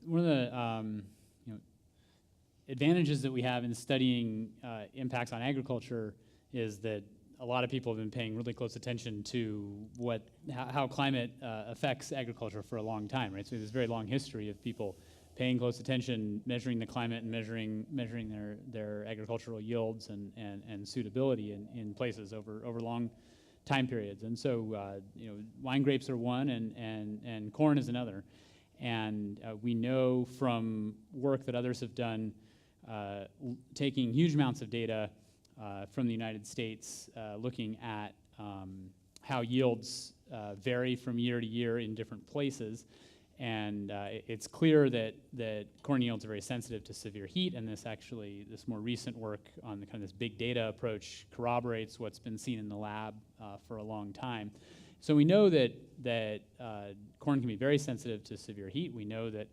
one of the you know, advantages that we have in studying impacts on agriculture is that a lot of people have been paying really close attention to how climate affects agriculture for a long time, right? So there's a very long history of people paying close attention, measuring the climate and measuring their agricultural yields and suitability in places over long time periods. And so you know, wine grapes are one and corn is another. And we know from work that others have done, taking huge amounts of data from the United States, looking at how yields vary from year to year in different places. And it's clear that corn yields are very sensitive to severe heat, and this more recent work on the kind of this big data approach corroborates what's been seen in the lab for a long time. So we know that corn can be very sensitive to severe heat. We know that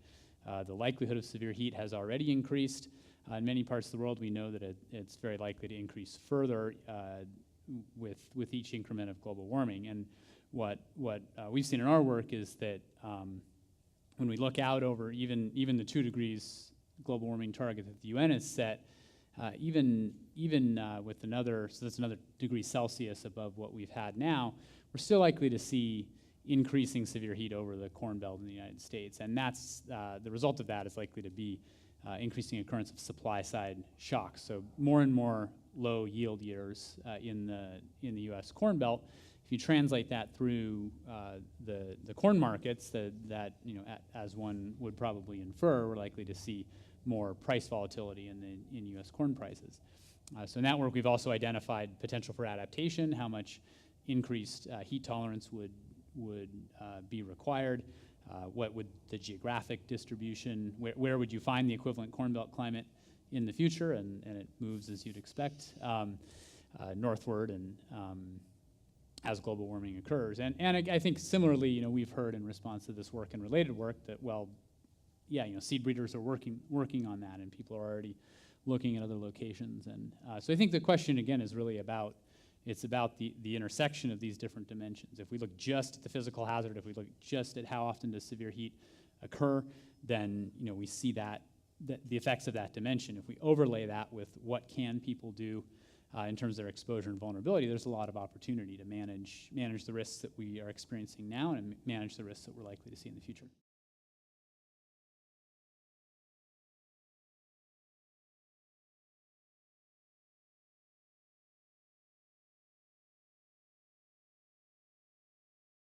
the likelihood of severe heat has already increased. In many parts of the world, we know that it's very likely to increase further with each increment of global warming. And what we've seen in our work is that when we look out over even the 2 degrees global warming target that the UN has set, even with so that's another degree Celsius above what we've had now, we're still likely to see increasing severe heat over the Corn Belt in the United States. And that's the result of that is likely to be increasing occurrence of supply-side shocks. So more and more low yield years in the U.S. Corn Belt. If you translate that through the corn markets, that you know, as one would probably infer, we're likely to see more price volatility in U.S. corn prices. So in that work, we've also identified potential for adaptation, how much increased heat tolerance would be required. What would the geographic distribution, where would you find the equivalent Corn Belt climate in the future? And it moves as you'd expect, northward and as global warming occurs. And I think similarly, you know, we've heard in response to this work and related work that, well, yeah, you know, seed breeders are working on that, and people are already looking at other locations. And so I think the question again is really about the intersection of these different dimensions. If we look just at the physical hazard, if we look just at how often does severe heat occur, then you know, we see the effects of that dimension. If we overlay that with what can people do in terms of their exposure and vulnerability, there's a lot of opportunity to manage the risks that we are experiencing now and manage the risks that we're likely to see in the future.